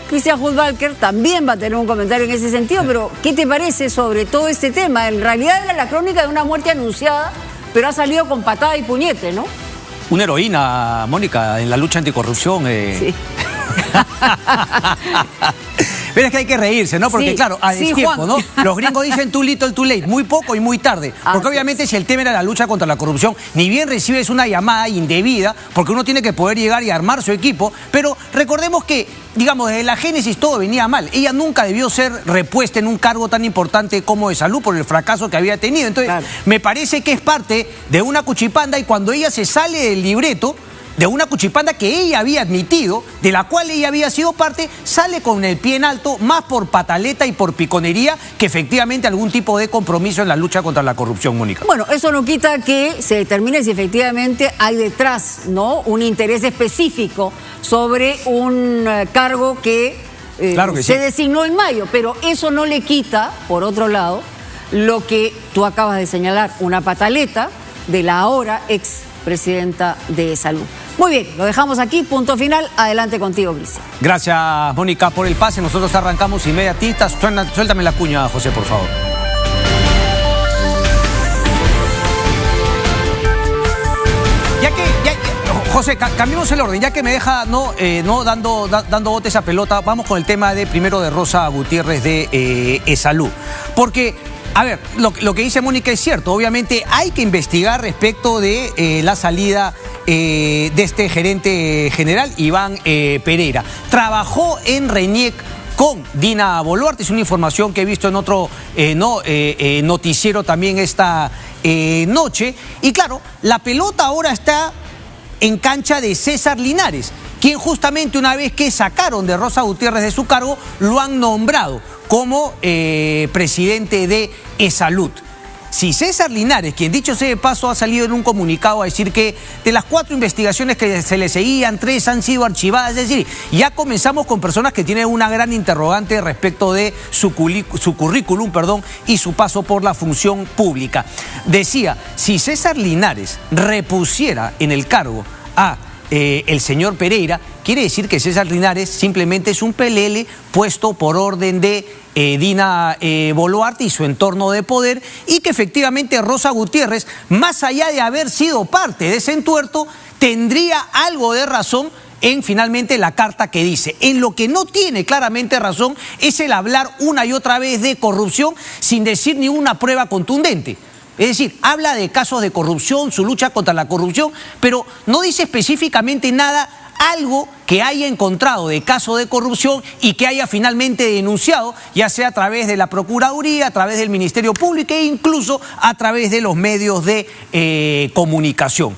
Cristian Hudvalker también va a tener un comentario en ese sentido, pero ¿qué te parece sobre todo este tema? En realidad era la crónica de una muerte anunciada, pero ha salido con patada y puñete, ¿no? Una heroína, Mónica, en la lucha anticorrupción. Sí. Pero es que hay que reírse, ¿no? Porque sí, claro, a destiempo, ¿no? Los gringos dicen too little, too late, muy poco y muy tarde. Porque obviamente si el tema era la lucha contra la corrupción, ni bien recibes una llamada indebida, porque uno tiene que poder llegar y armar su equipo, pero recordemos que, digamos, desde la génesis todo venía mal. Ella nunca debió ser repuesta en un cargo tan importante como de salud por el fracaso que había tenido. Entonces, me parece que es parte de una cuchipanda y cuando ella se sale del libreto, de una cuchipanda que ella había admitido, de la cual ella había sido parte, sale con el pie en alto, más por pataleta y por piconería que efectivamente algún tipo de compromiso en la lucha contra la corrupción, Mónica. Bueno, eso no quita que se determine si efectivamente hay detrás, ¿no?, un interés específico sobre un cargo que, se designó en mayo, pero eso no le quita, por otro lado, lo que tú acabas de señalar, una pataleta de la ahora expresidenta de Salud. Muy bien, lo dejamos aquí, punto final. Adelante contigo, Cristian. Gracias, Mónica, por el pase. Nosotros arrancamos inmediatistas. Suéltame la cuña, José, por favor. José, cambiemos el orden, ya que me deja dando botes a pelota, vamos con el tema primero de Rosa Gutiérrez de Salud. Porque, a ver, lo que dice Mónica es cierto, obviamente hay que investigar respecto de la salida de este gerente general, Iván Pereira. Trabajó en RENIEC con Dina Boluarte, es una información que he visto en otro noticiero también esta noche. Y claro, la pelota ahora está en cancha de César Linares, quien justamente una vez que sacaron de Rosa Gutiérrez de su cargo, lo han nombrado como presidente de Salud. Si César Linares, quien dicho sea de paso ha salido en un comunicado a decir que de las 4 investigaciones que se le seguían, 3 han sido archivadas, es decir, ya comenzamos con personas que tienen una gran interrogante respecto de su currículum, y su paso por la función pública. Decía, si César Linares repusiera en el cargo a el señor Pereira, quiere decir que César Linares simplemente es un pelele puesto por orden de Dina Boluarte y su entorno de poder, y que efectivamente Rosa Gutiérrez, más allá de haber sido parte de ese entuerto, tendría algo de razón en finalmente la carta que dice. En lo que no tiene claramente razón es el hablar una y otra vez de corrupción sin decir ni una prueba contundente. Es decir, habla de casos de corrupción, su lucha contra la corrupción, pero no dice específicamente nada, algo que haya encontrado de caso de corrupción y que haya finalmente denunciado, ya sea a través de la Procuraduría, a través del Ministerio Público e incluso a través de los medios de comunicación.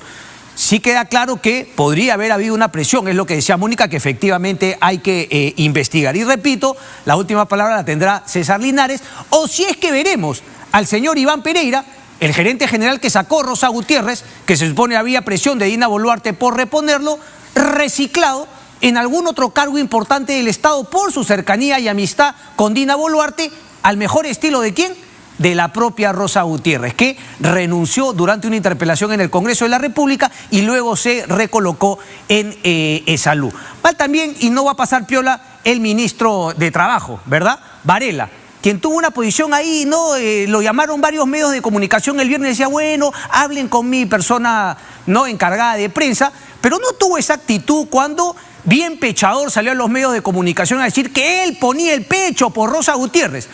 Sí queda claro que podría haber habido una presión, es lo que decía Mónica, que efectivamente hay que investigar. Y repito, la última palabra la tendrá César Linares, o si es que veremos al señor Iván Pereira, el gerente general que sacó Rosa Gutiérrez, que se supone había presión de Dina Boluarte por reponerlo, reciclado en algún otro cargo importante del Estado por su cercanía y amistad con Dina Boluarte, al mejor estilo ¿de quién? De la propia Rosa Gutiérrez, que renunció durante una interpelación en el Congreso de la República y luego se recolocó en Salud. Va también, y no va a pasar piola, el ministro de Trabajo, ¿verdad? Varela, quien tuvo una posición ahí, ¿no? Lo llamaron varios medios de comunicación el viernes, decía, bueno, hablen con mi persona no encargada de prensa, pero no tuvo esa actitud cuando, bien pechador, salió a los medios de comunicación a decir que él ponía el pecho por Rosa Gutiérrez.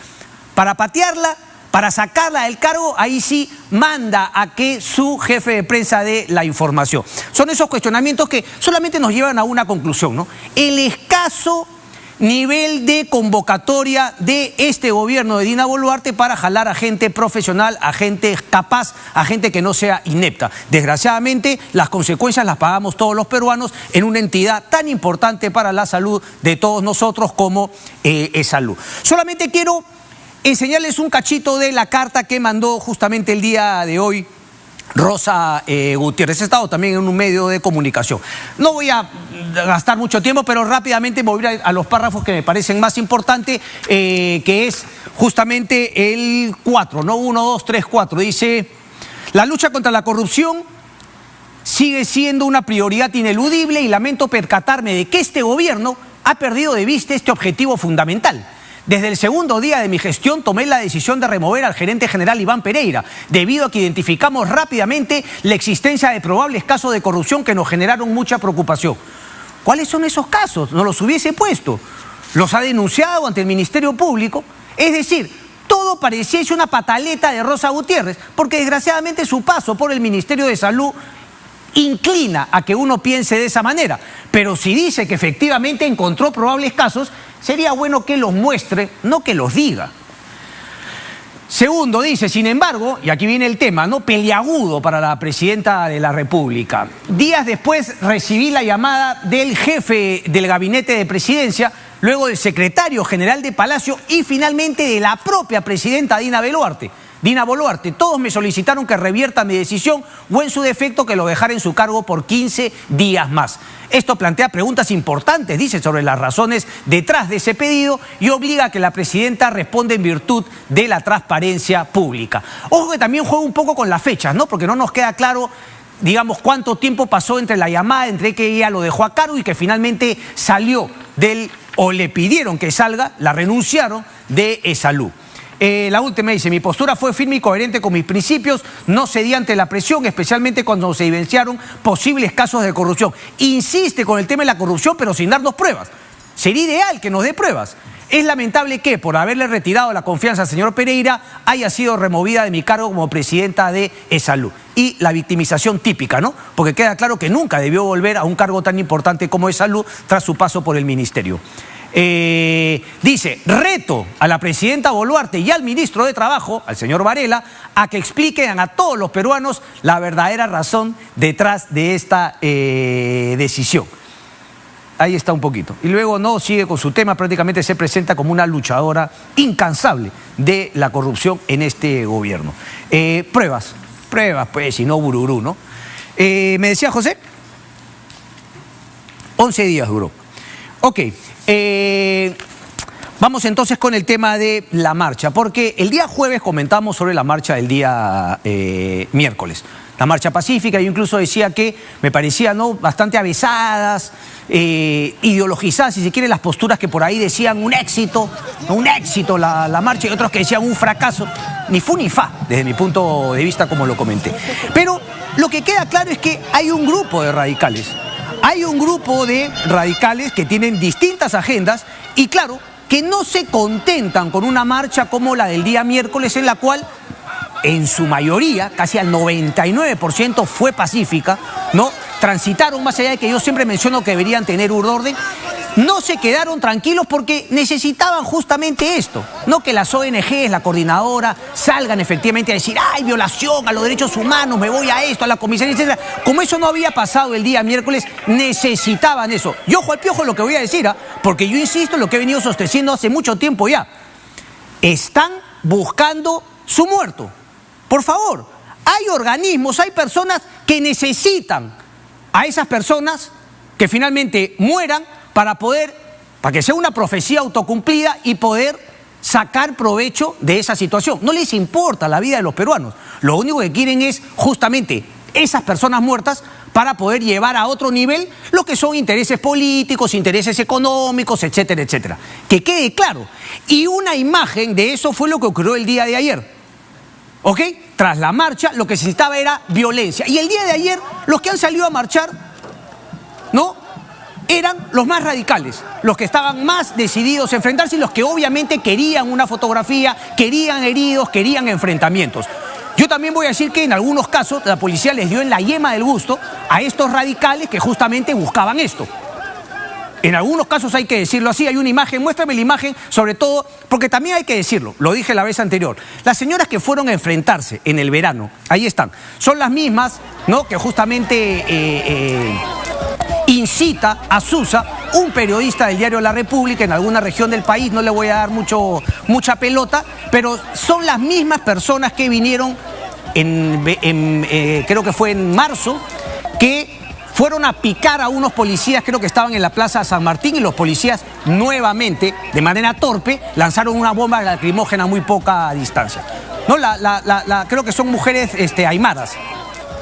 Para patearla, para sacarla del cargo, ahí sí manda a que su jefe de prensa dé la información. Son esos cuestionamientos que solamente nos llevan a una conclusión, ¿no? El escaso nivel de convocatoria de este gobierno de Dina Boluarte para jalar a gente profesional, a gente capaz, a gente que no sea inepta. Desgraciadamente, las consecuencias las pagamos todos los peruanos en una entidad tan importante para la salud de todos nosotros como Salud. Solamente quiero enseñarles un cachito de la carta que mandó justamente el día de hoy Rosa Gutiérrez. He estado también en un medio de comunicación. No voy a gastar mucho tiempo, pero rápidamente me voy a ir a los párrafos que me parecen más importantes, que es justamente el 4, ¿no? 1, 2, 3, 4. Dice, la lucha contra la corrupción sigue siendo una prioridad ineludible y lamento percatarme de que este gobierno ha perdido de vista este objetivo fundamental. Desde el segundo día de mi gestión tomé la decisión de remover al gerente general Iván Pereira, debido a que identificamos rápidamente la existencia de probables casos de corrupción que nos generaron mucha preocupación. ¿Cuáles son esos casos? No los hubiese puesto. Los ha denunciado ante el Ministerio Público. Es decir, todo pareciese una pataleta de Rosa Gutiérrez, porque desgraciadamente su paso por el Ministerio de Salud inclina a que uno piense de esa manera. Pero si dice que efectivamente encontró probables casos, sería bueno que los muestre, no que los diga. Segundo, dice, sin embargo, y aquí viene el tema, ¿no? Peliagudo para la presidenta de la República. Días después recibí la llamada del jefe del gabinete de presidencia, luego del secretario general de Palacio y finalmente de la propia presidenta Dina Boluarte. Todos me solicitaron que revierta mi decisión o en su defecto que lo dejara en su cargo por 15 días más. Esto plantea preguntas importantes, dice, sobre las razones detrás de ese pedido y obliga a que la presidenta responda en virtud de la transparencia pública. Ojo que también juega un poco con las fechas, ¿no? Porque no nos queda claro, digamos, cuánto tiempo pasó entre la llamada, entre que ella lo dejó a cargo y que finalmente salió o le pidieron que salga, la renunciaron de Salud. La última dice, mi postura fue firme y coherente con mis principios, no cedí ante la presión, especialmente cuando se evidenciaron posibles casos de corrupción. Insiste con el tema de la corrupción, pero sin darnos pruebas. Sería ideal que nos dé pruebas. Es lamentable que, por haberle retirado la confianza al señor Pereira, haya sido removida de mi cargo como presidenta de Salud. Y la victimización típica, ¿no? Porque queda claro que nunca debió volver a un cargo tan importante como Salud tras su paso por el ministerio. Dice, reto a la presidenta Boluarte y al ministro de Trabajo, al señor Varela, a que expliquen a todos los peruanos la verdadera razón detrás de esta decisión. Ahí está un poquito. Y luego no sigue con su tema, prácticamente se presenta como una luchadora incansable de la corrupción en este gobierno. Pruebas, pues, y no bururú, ¿no? ¿Me decía José? 11 días duró. Ok. Vamos entonces con el tema de la marcha, porque el día jueves comentamos sobre la marcha del día miércoles. La marcha pacífica, yo incluso decía que me parecía, ¿no?, bastante avesadas, ideologizadas, si se quiere, las posturas que por ahí decían un éxito la marcha, y otros que decían un fracaso, ni fu ni fa, desde mi punto de vista, como lo comenté. Pero lo que queda claro es que hay un grupo de radicales. Hay un grupo de radicales que tienen distintas agendas y, claro, que no se contentan con una marcha como la del día miércoles, en la cual, en su mayoría, casi al 99% fue pacífica, ¿no? Transitaron, más allá de que yo siempre menciono que deberían tener un orden, no se quedaron tranquilos porque necesitaban justamente esto, no que las ONGs, la coordinadora, salgan efectivamente a decir, ¡ay, violación a los derechos humanos, me voy a esto, a la comisaría, etcétera! Como eso no había pasado el día miércoles, necesitaban eso. Y ojo al piojo lo que voy a decir, porque yo insisto en lo que he venido sosteniendo hace mucho tiempo ya. Están buscando su muerto. Por favor, hay organismos, hay personas que necesitan a esas personas que finalmente mueran para que sea una profecía autocumplida y poder sacar provecho de esa situación. No les importa la vida de los peruanos. Lo único que quieren es justamente esas personas muertas para poder llevar a otro nivel lo que son intereses políticos, intereses económicos, etcétera, etcétera. Que quede claro. Y una imagen de eso fue lo que ocurrió el día de ayer. ¿Ok? Tras la marcha, lo que se necesitaba era violencia. Y el día de ayer, los que han salido a marchar, ¿no?, eran los más radicales, los que estaban más decididos a enfrentarse y los que obviamente querían una fotografía, querían heridos, querían enfrentamientos. Yo también voy a decir que en algunos casos la policía les dio en la yema del gusto a estos radicales que justamente buscaban esto. En algunos casos hay que decirlo así, hay una imagen, muéstrame la imagen, sobre todo, porque también hay que decirlo, lo dije la vez anterior, las señoras que fueron a enfrentarse en el verano, ahí están, son las mismas, ¿no?, que justamente incita a Susa, un periodista del diario La República en alguna región del país, no le voy a dar mucha pelota, pero son las mismas personas que vinieron, creo que fue en marzo, que fueron a picar a unos policías, creo que estaban en la Plaza San Martín, y los policías nuevamente, de manera torpe, lanzaron una bomba lacrimógena a muy poca distancia. No, creo que son mujeres aymaras.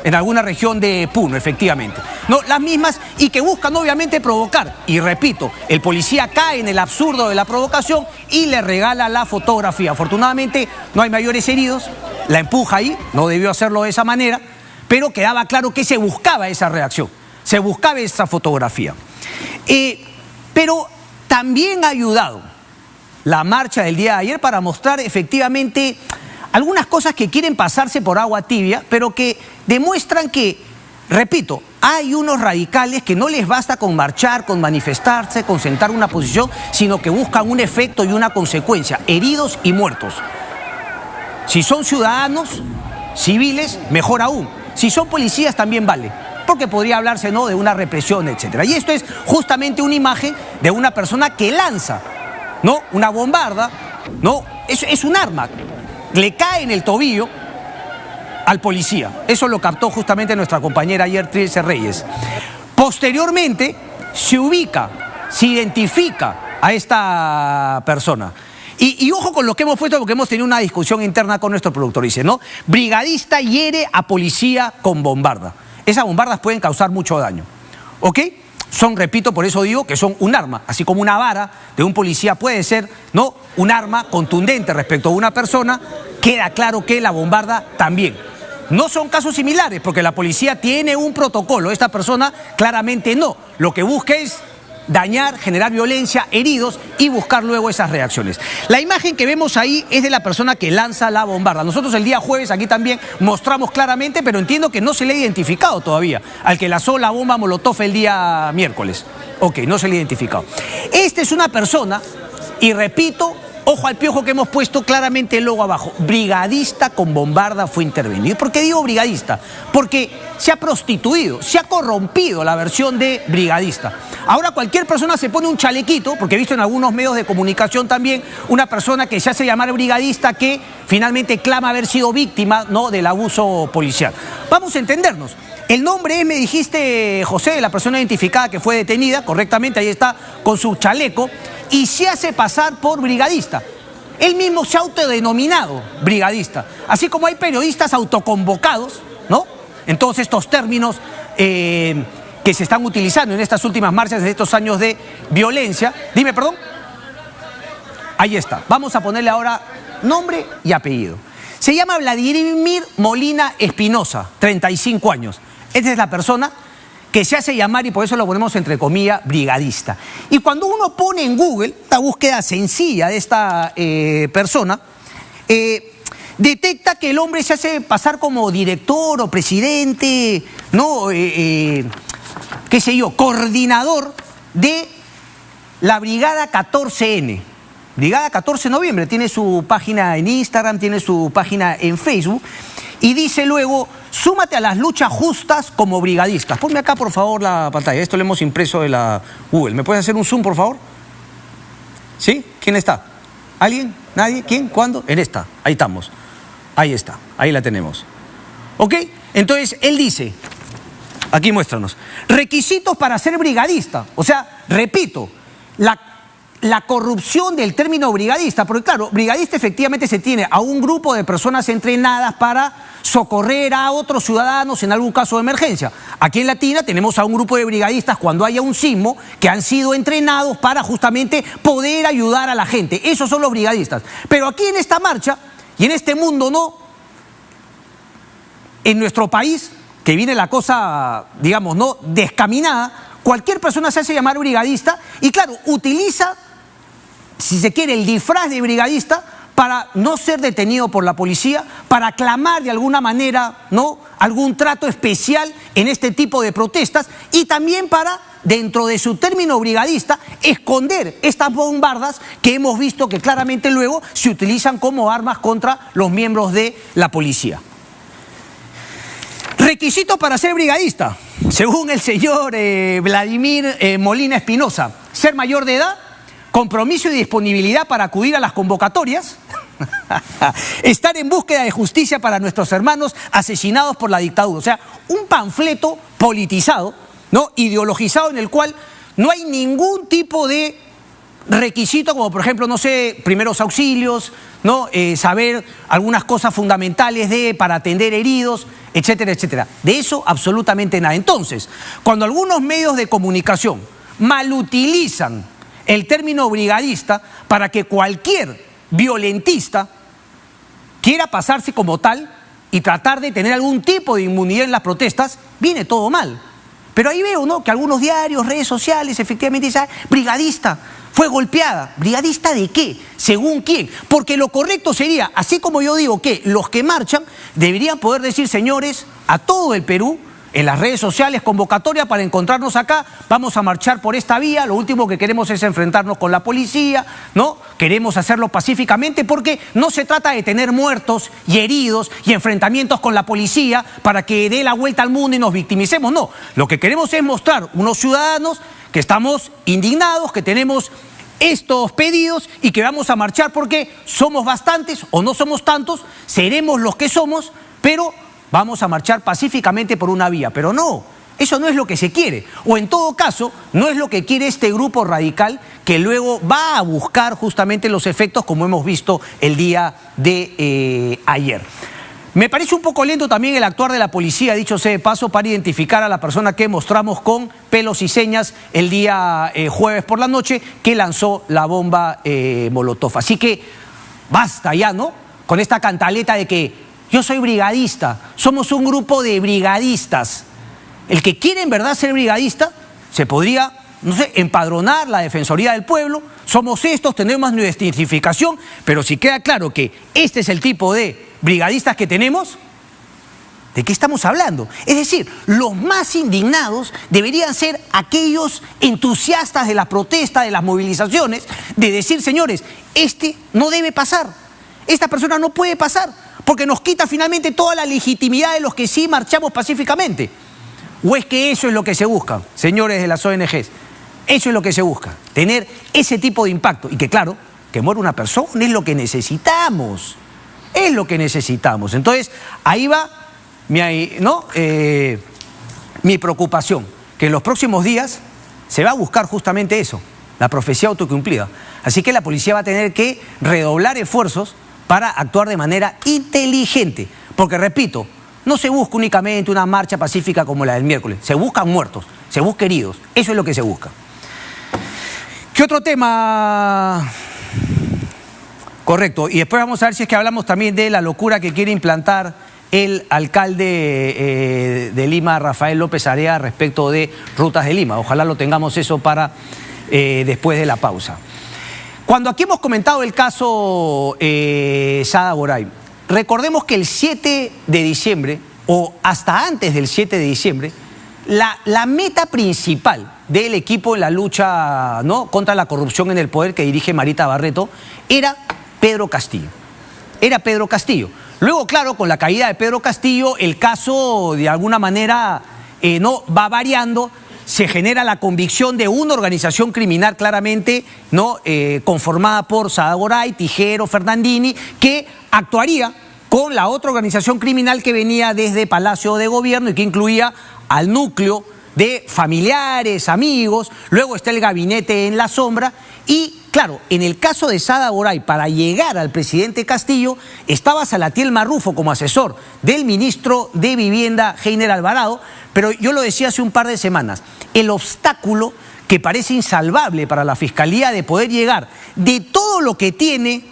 en alguna región de Puno, efectivamente. No, las mismas y que buscan obviamente provocar. Y repito, el policía cae en el absurdo de la provocación y le regala la fotografía. Afortunadamente no hay mayores heridos, la empuja ahí, no debió hacerlo de esa manera, pero quedaba claro que se buscaba esa reacción, se buscaba esa fotografía. Pero también ha ayudado la marcha del día de ayer para mostrar efectivamente algunas cosas que quieren pasarse por agua tibia, pero que demuestran que, repito, hay unos radicales que no les basta con marchar, con manifestarse, con sentar una posición, sino que buscan un efecto y una consecuencia, heridos y muertos. Si son ciudadanos, civiles, mejor aún. Si son policías también vale, porque podría hablarse, ¿no?, de una represión, etc. Y esto es justamente una imagen de una persona que lanza, ¿no?, una bombarda, ¿no?, es un arma. Le cae en el tobillo al policía. Eso lo captó justamente nuestra compañera ayer, Trilce Reyes. Posteriormente se ubica, se identifica a esta persona. Y ojo con lo que hemos puesto, porque hemos tenido una discusión interna con nuestro productor. Dice, ¿no?, brigadista hiere a policía con bombarda. Esas bombardas pueden causar mucho daño, ¿ok? Son, repito, por eso digo que son un arma, así como una vara de un policía puede ser, ¿no?, un arma contundente respecto a una persona. Queda claro que la bombarda también. No son casos similares, porque la policía tiene un protocolo, esta persona claramente no. Lo que busca es dañar, generar violencia, heridos y buscar luego esas reacciones. La imagen que vemos ahí es de la persona que lanza la bombarda. Nosotros el día jueves aquí también mostramos claramente, pero entiendo que no se le ha identificado todavía al que lanzó la bomba molotov el día miércoles. Ok, no se le ha identificado. Esta es una persona, y repito, ojo al piojo que hemos puesto claramente el logo abajo. Brigadista con bombarda fue intervenido. ¿Por qué digo brigadista? Porque se ha prostituido, se ha corrompido la versión de brigadista. Ahora cualquier persona se pone un chalequito, porque he visto en algunos medios de comunicación también una persona que se hace llamar brigadista que finalmente clama haber sido víctima, ¿no?, del abuso policial. Vamos a entendernos. El nombre es, me dijiste, José, la persona identificada que fue detenida, correctamente, ahí está con su chaleco, y se hace pasar por brigadista. Él mismo se ha autodenominado brigadista, así como hay periodistas autoconvocados, ¿no?, en todos estos términos que se están utilizando en estas últimas marchas de estos años de violencia. Dime, perdón. Ahí está. Vamos a ponerle ahora nombre y apellido. Se llama Vladimir Molina Espinosa, 35 años. Esta es la persona que se hace llamar, y por eso lo ponemos entre comillas, brigadista. Y cuando uno pone en Google una búsqueda sencilla de esta persona, detecta que el hombre se hace pasar como director o presidente, ¿no?, qué sé yo, coordinador de la Brigada 14N. Brigada 14 de Noviembre, tiene su página en Instagram, tiene su página en Facebook, y dice luego, súmate a las luchas justas como brigadistas. Ponme acá, por favor, la pantalla. Esto lo hemos impreso de la Google. ¿Me puedes hacer un zoom, por favor? ¿Sí? ¿Quién está? ¿Alguien? ¿Nadie? ¿Quién? ¿Cuándo? En esta. Ahí estamos. Ahí está. Ahí la tenemos. ¿Ok? Entonces, él dice, aquí muéstranos, requisitos para ser brigadista. O sea, repito, la corrupción del término brigadista, porque claro, brigadista efectivamente se tiene a un grupo de personas entrenadas para socorrer a otros ciudadanos en algún caso de emergencia. Aquí en Latina tenemos a un grupo de brigadistas cuando haya un sismo que han sido entrenados para justamente poder ayudar a la gente. Esos son los brigadistas. Pero aquí en esta marcha y en este mundo, no, en nuestro país, que viene la cosa, digamos, no, descaminada, cualquier persona se hace llamar brigadista y claro, utiliza, si se quiere, el disfraz de brigadista para no ser detenido por la policía, para clamar de alguna manera, ¿no?, algún trato especial en este tipo de protestas y también para, dentro de su término brigadista, esconder estas bombardas que hemos visto que claramente luego se utilizan como armas contra los miembros de la policía. Requisitos para ser brigadista, según el señor Vladimir Molina Espinosa: ser mayor de edad, compromiso y disponibilidad para acudir a las convocatorias, estar en búsqueda de justicia para nuestros hermanos asesinados por la dictadura. O sea, un panfleto politizado, ¿no?, ideologizado, en el cual no hay ningún tipo de requisitos como, por ejemplo, no sé, primeros auxilios, ¿no? Saber algunas cosas fundamentales para atender heridos, etcétera, etcétera. De eso absolutamente nada. Entonces, cuando algunos medios de comunicación malutilizan el término brigadista para que cualquier violentista quiera pasarse como tal y tratar de tener algún tipo de inmunidad en las protestas, viene todo mal. Pero ahí veo, ¿no?, que algunos diarios, redes sociales, efectivamente dicen, brigadista, fue golpeada. ¿Brigadista de qué? ¿Según quién? Porque lo correcto sería, así como yo digo que los que marchan deberían poder decir, señores, a todo el Perú, en las redes sociales, convocatoria para encontrarnos acá, vamos a marchar por esta vía, lo último que queremos es enfrentarnos con la policía, ¿no? Queremos hacerlo pacíficamente porque no se trata de tener muertos y heridos y enfrentamientos con la policía para que dé la vuelta al mundo y nos victimicemos, no. Lo que queremos es mostrar unos ciudadanos que estamos indignados, que tenemos estos pedidos y que vamos a marchar porque somos bastantes o no somos tantos, seremos los que somos, pero vamos a marchar pacíficamente por una vía. Pero no, eso no es lo que se quiere. O en todo caso, no es lo que quiere este grupo radical que luego va a buscar justamente los efectos como hemos visto el día de ayer. Me parece un poco lento también el actuar de la policía, dicho sea de paso, para identificar a la persona que mostramos con pelos y señas el día jueves por la noche que lanzó la bomba Molotov. Así que basta ya, ¿no?, con esta cantaleta de que yo soy brigadista, somos un grupo de brigadistas. El que quiere en verdad ser brigadista se podría, no sé, empadronar la Defensoría del Pueblo, somos estos, tenemos nuestra identificación, pero si queda claro que este es el tipo de brigadistas que tenemos, ¿de qué estamos hablando? Es decir, los más indignados deberían ser aquellos entusiastas de la protesta, de las movilizaciones, de decir, señores, este no debe pasar, esta persona no puede pasar, porque nos quita finalmente toda la legitimidad de los que sí marchamos pacíficamente. ¿O es que eso es lo que se busca, señores de las ONGs? Eso es lo que se busca, tener ese tipo de impacto. Y que claro, que muera una persona es lo que necesitamos. Es lo que necesitamos. Entonces, ahí va mi preocupación, que en los próximos días se va a buscar justamente eso, la profecía autocumplida. Así que la policía va a tener que redoblar esfuerzos para actuar de manera inteligente. Porque, repito, no se busca únicamente una marcha pacífica como la del miércoles. Se buscan muertos, se busca heridos. Eso es lo que se busca. ¿Qué otro tema? Correcto. Y después vamos a ver si es que hablamos también de la locura que quiere implantar el alcalde de Lima, Rafael López Area, respecto de rutas de Lima. Ojalá lo tengamos eso para después de la pausa. Cuando aquí hemos comentado el caso Sada Goray, recordemos que el 7 de diciembre, o hasta antes del 7 de diciembre, la meta principal del equipo en la lucha, ¿no?, contra la corrupción en el poder que dirige Marita Barreto era Pedro Castillo. Era Pedro Castillo. Luego, claro, con la caída de Pedro Castillo, el caso de alguna manera no va variando. Se genera la convicción de una organización criminal claramente, ¿no?, conformada por Sada Goray, Tijero, Fernandini, que actuaría con la otra organización criminal que venía desde Palacio de Gobierno y que incluía al núcleo de familiares, amigos. Luego está el gabinete en la sombra y, claro, en el caso de Sada Goray, para llegar al presidente Castillo, estaba Salatiel Marrufo como asesor del ministro de Vivienda, Heiner Alvarado. Pero yo lo decía hace un par de semanas, el obstáculo que parece insalvable para la Fiscalía de poder llegar de todo lo que tiene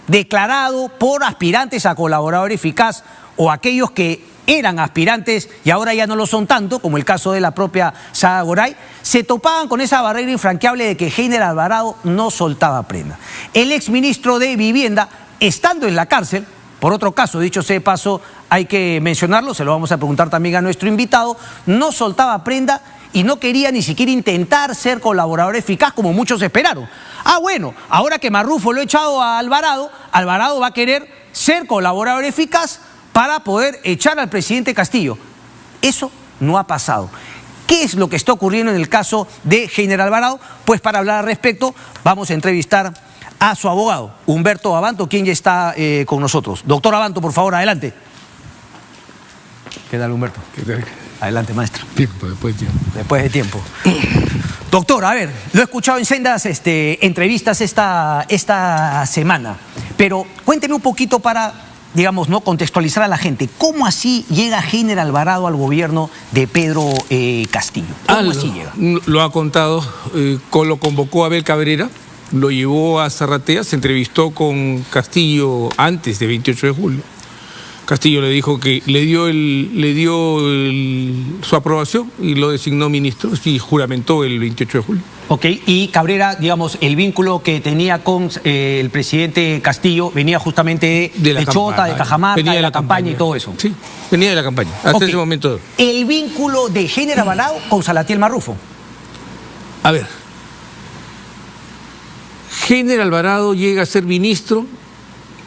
declarado por aspirantes a colaborador eficaz o aquellos que eran aspirantes y ahora ya no lo son tanto, como el caso de la propia Sada Goray, se topaban con esa barrera infranqueable de que Heiner Alvarado no soltaba prenda. El exministro de Vivienda, estando en la cárcel, por otro caso, dicho sea de paso, hay que mencionarlo, se lo vamos a preguntar también a nuestro invitado, no soltaba prenda y no quería ni siquiera intentar ser colaborador eficaz como muchos esperaron. Ah, bueno, ahora que Marrufo lo ha echado a Alvarado, Alvarado va a querer ser colaborador eficaz para poder echar al presidente Castillo. Eso no ha pasado. ¿Qué es lo que está ocurriendo en el caso de Heiner Alvarado? Pues para hablar al respecto vamos a entrevistar a su abogado, Humberto Abanto, quien ya está con nosotros. Doctor Abanto, por favor, adelante. ¿Qué tal, Humberto? ¿Qué tal? Adelante, maestro. Tiempo, después de tiempo. Después de tiempo. Doctor, a ver, lo he escuchado en sendas entrevistas esta semana, pero cuénteme un poquito para, digamos, ¿no?, contextualizar a la gente. ¿Cómo así llega Heiner Alvarado al gobierno de Pedro Castillo? ¿Cómo así llega? Lo ha contado, lo convocó Abel Cabrera, lo llevó a Zarratea, se entrevistó con Castillo antes del 28 de julio. Castillo le dijo que le dio su aprobación y lo designó ministro y juramentó el 28 de julio. Ok, y Cabrera, digamos, el vínculo que tenía con el presidente Castillo venía justamente de Chota, de Cajamarca, venía de la campaña y todo eso. Sí, venía de la campaña, hasta ese momento. El vínculo de Heiner Alvarado con Salatiel Marrufo. A ver, Heiner Alvarado llega a ser ministro,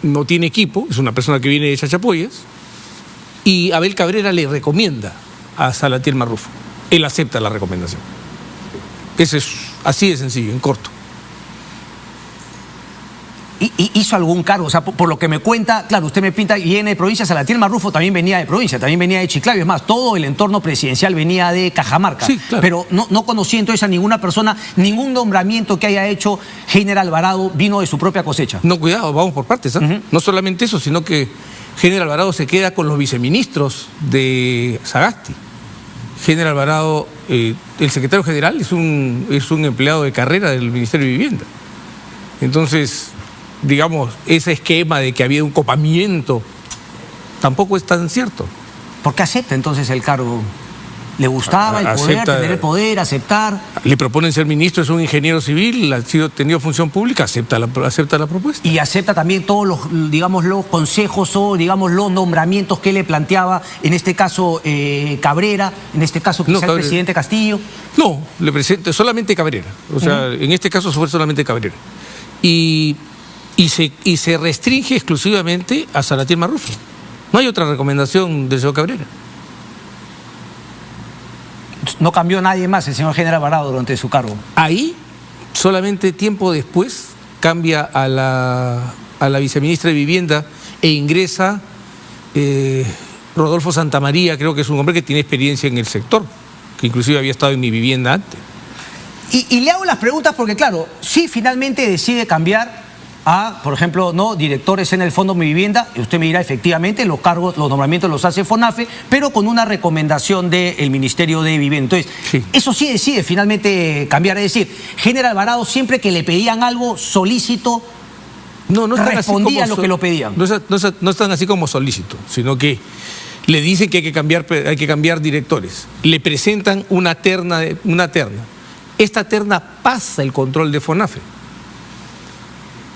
no tiene equipo, es una persona que viene de Chachapoyas, y Abel Cabrera le recomienda a Salatiel Marrufo. Él acepta la recomendación. Eso es así de sencillo, en corto. ¿Y hizo algún cargo? O sea, por lo que me cuenta, claro, usted me pinta, viene de provincia, Salatiel Marrufo también venía de provincia, también venía de Chiclayo, es más, todo el entorno presidencial venía de Cajamarca. Sí, claro. Pero no conocí entonces a ninguna persona, ningún nombramiento que haya hecho Heiner Alvarado vino de su propia cosecha. No, cuidado, vamos por partes, ¿eh? No solamente eso, sino que Heiner Alvarado se queda con los viceministros de Sagasti. Heiner Alvarado, el secretario general, es un empleado de carrera del Ministerio de Vivienda. Entonces, digamos, ese esquema de que había un copamiento tampoco es tan cierto. ¿Por qué acepta entonces el cargo? ¿Le gustaba el poder, tener el poder, aceptar? Le proponen ser ministro, es un ingeniero civil, ha tenido función pública, acepta la propuesta. Y acepta también todos los, digamos, los consejos o, digamos, los nombramientos que le planteaba, en este caso Cabrera, en este caso quizá el presidente Castillo. No, le presenta solamente Cabrera, o sea, en este caso fue solamente Cabrera. Y se restringe exclusivamente a Salatiel Marrufo. No hay otra recomendación del señor Cabrera. No cambió nadie más el señor Heiner Alvarado durante su cargo. Ahí, solamente tiempo después, cambia a la viceministra de Vivienda e ingresa Rodolfo Santamaría, creo que es un hombre que tiene experiencia en el sector, que inclusive había estado en Mi Vivienda antes. Y le hago las preguntas porque, claro, sí finalmente decide cambiar a, por ejemplo, no directores en el Fondo Mi Vivienda, y usted me dirá, efectivamente, los cargos, los nombramientos los hace FONAFE, pero con una recomendación del Ministerio de Vivienda. Entonces, sí, eso sí decide finalmente cambiar, es decir, Heiner Alvarado siempre que le pedían algo solícito, no respondía a lo que lo pedían. No es tan así como solícito, sino que le dicen que hay que cambiar directores, le presentan una terna. Esta terna pasa el control de FONAFE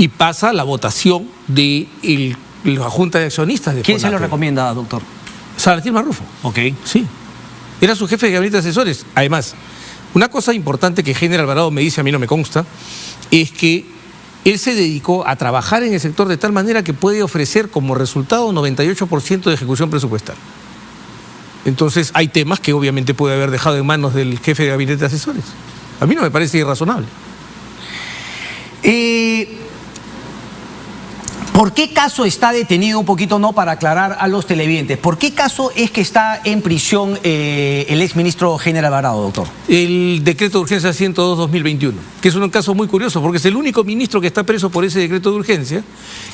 y pasa la votación de la Junta de Accionistas de ¿Quién FONAFE. Se lo recomienda, doctor? Salatiel Marrufo. Ok. Sí. Era su jefe de gabinete de asesores. Además, una cosa importante que Heiner Alvarado me dice, a mí no me consta, es que él se dedicó a trabajar en el sector de tal manera que puede ofrecer como resultado 98% de ejecución presupuestal. Entonces, hay temas que obviamente puede haber dejado en manos del jefe de gabinete de asesores. A mí no me parece irrazonable. ¿Por qué caso está detenido, un poquito no, para aclarar a los televidentes? ¿Por qué caso es que está en prisión el exministro Heiner Alvarado, doctor? El decreto de urgencia 102-2021, que es un caso muy curioso, porque es el único ministro que está preso por ese decreto de urgencia,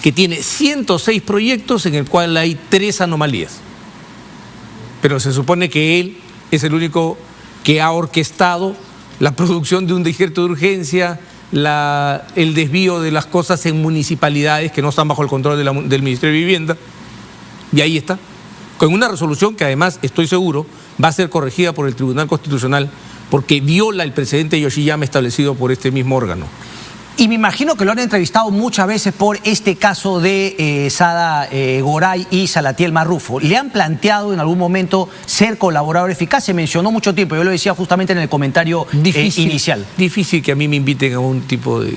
que tiene 106 proyectos en el cual hay 3 anomalías. Pero se supone que él es el único que ha orquestado la producción de un decreto de urgencia, el desvío de las cosas en municipalidades que no están bajo el control del Ministerio de Vivienda, y ahí está, con una resolución que además, estoy seguro, va a ser corregida por el Tribunal Constitucional porque viola el precedente Yoshiyama establecido por este mismo órgano. Y me imagino que lo han entrevistado muchas veces por este caso de Sada Goray y Salatiel Marrufo. ¿Le han planteado en algún momento ser colaborador eficaz? Se mencionó mucho tiempo, yo lo decía justamente en el comentario inicial. Difícil que a mí me inviten a un tipo de...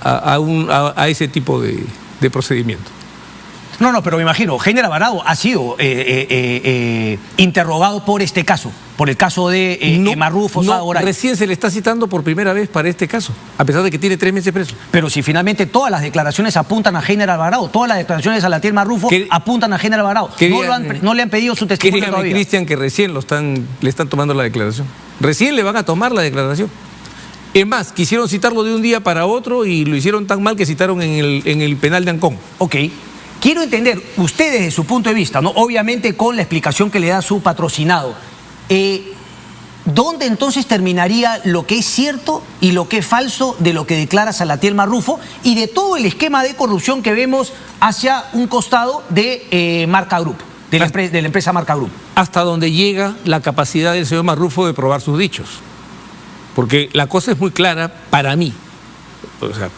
a ese tipo de procedimiento. No, pero me imagino, Heiner Alvarado ha sido interrogado por este caso. por el caso de Marrufo, Sada Goray. Recién se le está citando por primera vez para este caso, a pesar de que tiene 3 meses preso. Pero si finalmente todas las declaraciones apuntan a Heiner Alvarado, todas las declaraciones de Salatiel Marrufo apuntan a Heiner Alvarado. No le han pedido su testimonio todavía. Cristian, que recién le están tomando la declaración. Recién le van a tomar la declaración. Es más, quisieron citarlo de un día para otro y lo hicieron tan mal que citaron en el penal de Ancón. Ok. Quiero entender, usted desde su punto de vista, ¿no? Obviamente con la explicación que le da su patrocinado, ¿dónde entonces terminaría lo que es cierto y lo que es falso de lo que declara Salatiel Marrufo y de todo el esquema de corrupción que vemos hacia un costado de Marca Group, de la empresa Marca Group? Hasta donde llega la capacidad del señor Marrufo de probar sus dichos. Porque la cosa es muy clara para mí. O sea,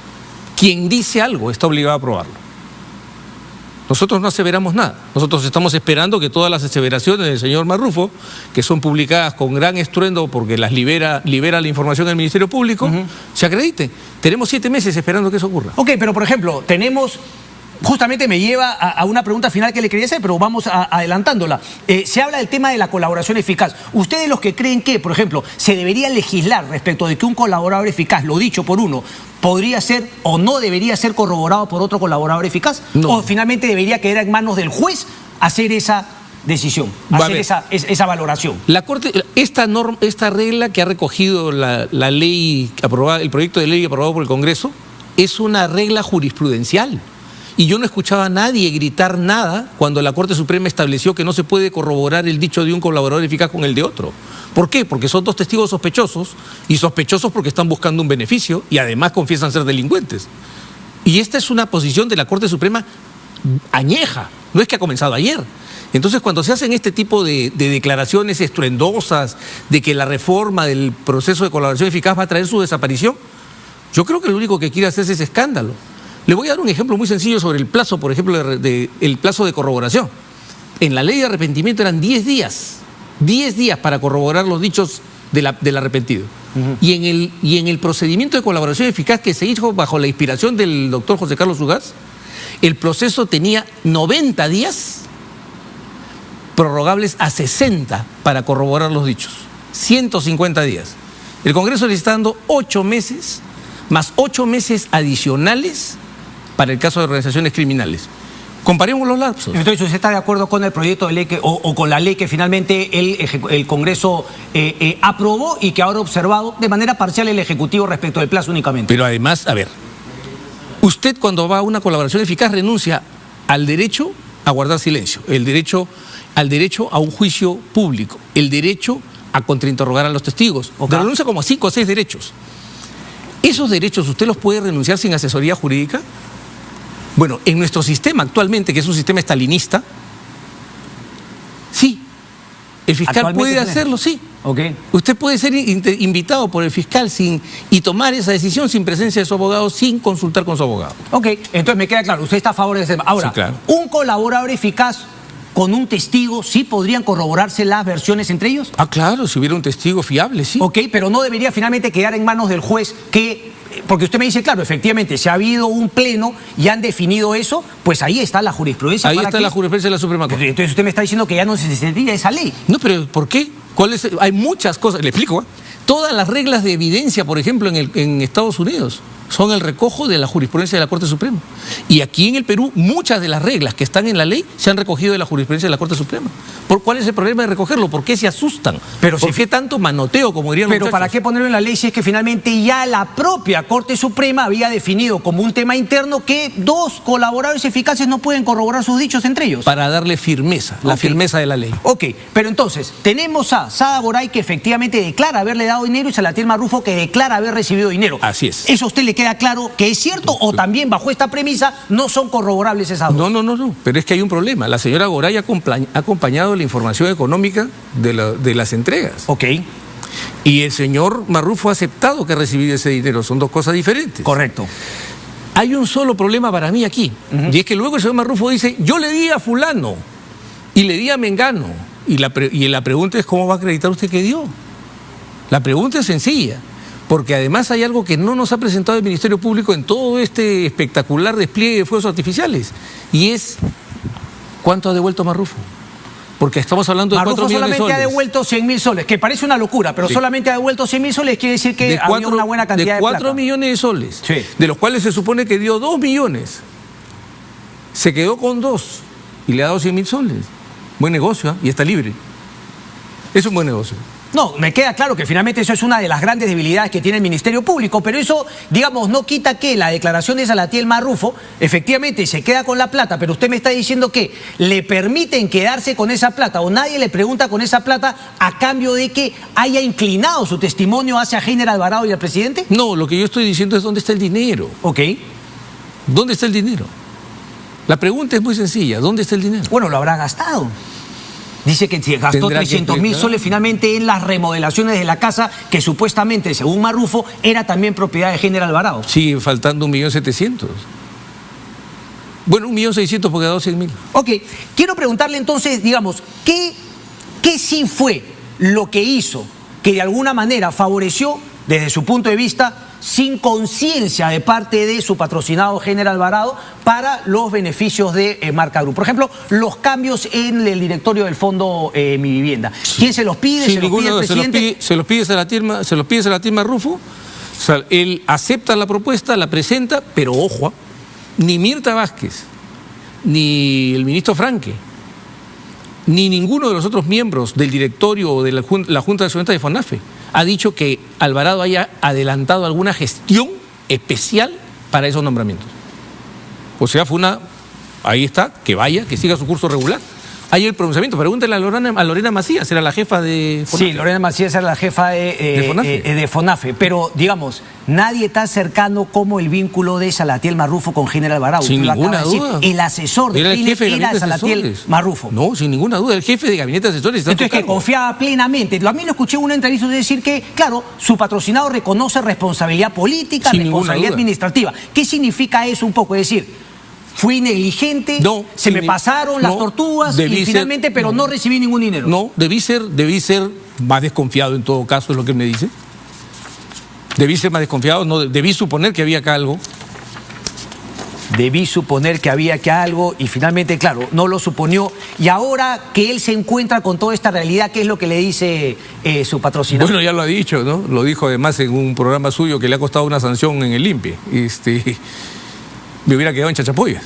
quien dice algo está obligado a probarlo. Nosotros no aseveramos nada. Nosotros estamos esperando que todas las aseveraciones del señor Marrufo, que son publicadas con gran estruendo porque las libera la información del Ministerio Público, se acrediten. Tenemos 7 meses esperando que eso ocurra. Ok, pero por ejemplo, tenemos... Justamente me lleva a una pregunta final que le quería hacer, pero vamos adelantándola. Se habla del tema de la colaboración eficaz. ¿Ustedes los que creen que, por ejemplo, se debería legislar respecto de que un colaborador eficaz, lo dicho por uno, podría ser o no debería ser corroborado por otro colaborador eficaz? No. ¿O finalmente debería quedar en manos del juez hacer esa decisión, hacer esa valoración? La Corte, esta regla que ha recogido la ley aprobada, el proyecto de ley aprobado por el Congreso, es una regla jurisprudencial. Y yo no escuchaba a nadie gritar nada cuando la Corte Suprema estableció que no se puede corroborar el dicho de un colaborador eficaz con el de otro. ¿Por qué? Porque son 2 testigos sospechosos, y sospechosos porque están buscando un beneficio y además confiesan ser delincuentes. Y esta es una posición de la Corte Suprema añeja, no es que ha comenzado ayer. Entonces, cuando se hacen este tipo de declaraciones estruendosas de que la reforma del proceso de colaboración eficaz va a traer su desaparición, yo creo que lo único que quiere hacerse es escándalo. Le voy a dar un ejemplo muy sencillo sobre el plazo, por ejemplo, el plazo de corroboración. En la ley de arrepentimiento eran 10 días. 10 días para corroborar los dichos del arrepentido. Y en el procedimiento de colaboración eficaz que se hizo bajo la inspiración del doctor José Carlos Ugaz, el proceso tenía 90 días prorrogables a 60 para corroborar los dichos. 150 días. El Congreso le está dando 8 meses, más 8 meses adicionales para el caso de organizaciones criminales. Comparemos los lapsos. Entonces, ¿usted está de acuerdo con el proyecto de ley o con la ley que finalmente el Congreso aprobó y que ahora ha observado de manera parcial el Ejecutivo respecto del plazo únicamente? Pero además, a ver, usted cuando va a una colaboración eficaz renuncia al derecho a guardar silencio, al derecho a un juicio público, el derecho a contrainterrogar a los testigos. Okay. Renuncia como a 5 o 6 derechos. ¿Esos derechos usted los puede renunciar sin asesoría jurídica? Bueno, en nuestro sistema actualmente, que es un sistema estalinista, sí. El fiscal puede hacerlo, sí. Okay. Usted puede ser invitado por el fiscal y tomar esa decisión sin presencia de su abogado, sin consultar con su abogado. Ok, entonces me queda claro, usted está a favor de ese tema. Ahora, sí, claro. ¿Un colaborador eficaz con un testigo sí podrían corroborarse las versiones entre ellos? Ah, claro, si hubiera un testigo fiable, sí. Ok, pero no debería finalmente quedar en manos del juez que... Porque usted me dice, claro, efectivamente, si ha habido un pleno y han definido eso, pues ahí está la jurisprudencia. Ahí está la jurisprudencia de la Suprema Corte. Entonces usted me está diciendo que ya no se necesitaría esa ley. No, pero ¿por qué? Hay muchas cosas, le explico. Todas las reglas de evidencia, por ejemplo, en Estados Unidos, son el recojo de la jurisprudencia de la Corte Suprema. Y aquí en el Perú, muchas de las reglas que están en la ley se han recogido de la jurisprudencia de la Corte Suprema. ¿Cuál es el problema de recogerlo? ¿Por qué se asustan? Pero ¿Por qué tanto manoteo, como dirían los muchachos? Pero ¿para qué ponerlo en la ley si es que finalmente ya la propia Corte Suprema había definido como un tema interno que 2 colaboradores eficaces no pueden corroborar sus dichos entre ellos? Para darle firmeza, la firmeza de la ley. Ok, pero entonces, tenemos a Sada Goray que efectivamente declara haberle dado dinero y Salatiel Marrufo que declara haber recibido dinero. Así es. ¿Eso a usted le queda claro que es cierto o también bajo esta premisa no son corroborables esas 2? No, pero es que hay un problema. La señora Goray ha acompañado la información económica de las entregas. Ok. Y el señor Marrufo ha aceptado que ha recibido ese dinero. Son 2 cosas diferentes. Correcto. Hay un solo problema para mí aquí. Y es que luego el señor Marrufo dice, yo le di a fulano y le di a mengano. Y la pregunta es, ¿cómo va a acreditar usted que dio? La pregunta es sencilla. Porque además hay algo que no nos ha presentado el Ministerio Público en todo este espectacular despliegue de fuegos artificiales. Y es, ¿cuánto ha devuelto Marrufo? Porque estamos hablando de 4 millones de soles. Solamente ha devuelto 100.000 soles, que parece una locura, pero solamente ha devuelto 100.000 soles, quiere decir que había una buena cantidad de plata. 4 millones de soles, sí, de los cuales se supone que dio 2 millones. Se quedó con 2 y le ha dado 100.000 soles. Buen negocio, ¿eh? Y está libre. Es un buen negocio. No, me queda claro que finalmente eso es una de las grandes debilidades que tiene el Ministerio Público, pero eso, digamos, no quita que la declaración de Salatiel Marrufo efectivamente se queda con la plata, pero usted me está diciendo que le permiten quedarse con esa plata o nadie le pregunta con esa plata a cambio de que haya inclinado su testimonio hacia Heiner Alvarado y al presidente. No, lo que yo estoy diciendo es dónde está el dinero. Ok. ¿Dónde está el dinero? La pregunta es muy sencilla, ¿dónde está el dinero? Bueno, lo habrá gastado. Dice que gastó 300.000 soles finalmente en las remodelaciones de la casa que supuestamente, según Marrufo, era también propiedad de Heiner Alvarado. Sigue faltando 1.700.000. Bueno, 1.600.000 porque ha dado 100.000. Ok, quiero preguntarle entonces, digamos, ¿qué sí fue lo que hizo que de alguna manera favoreció, desde su punto de vista, sin conciencia de parte de su patrocinado Heiner Alvarado para los beneficios de Marca Group? Por ejemplo, los cambios en el directorio del Fondo Mi Vivienda. ¿Quién se los pide? ¿Se los pide el presidente? Se los pide Salatiel Marrufo. O sea, él acepta la propuesta, la presenta, pero ojo, ni Mirta Vázquez, ni el ministro Franque, ni ninguno de los otros miembros del directorio o de la Junta de Accionistas de FONAFE ha dicho que Alvarado haya adelantado alguna gestión especial para esos nombramientos. O sea, fue ahí está, que vaya, que siga su curso regular. Hay el pronunciamiento. Pregúntale a Lorena Macías, era la jefa de FONAFE. Sí, Lorena Macías era la jefa de FONAFE. Pero, digamos, nadie está cercano como el vínculo de Salatiel Marrufo con Heiner Alvarado. Sin ninguna duda. El asesor de Heiner era Salatiel Marrufo. No, sin ninguna duda, el jefe de gabinete de asesores. Entonces, que confiaba plenamente. A mí lo escuché en una entrevista decir que, claro, su patrocinado reconoce responsabilidad política, responsabilidad administrativa. ¿Qué significa eso un poco? Es decir, fui negligente, se me pasaron las tortugas y finalmente, pero no recibí ningún dinero. No, debí ser más desconfiado en todo caso, es lo que él me dice. Debí ser más desconfiado, debí suponer que había acá algo. Debí suponer que había acá algo y finalmente, claro, no lo suponió. Y ahora que él se encuentra con toda esta realidad, ¿qué es lo que le dice su patrocinador? Bueno, ya lo ha dicho, ¿no? Lo dijo además en un programa suyo que le ha costado una sanción en el INPE. Me hubiera quedado en Chachapoyas.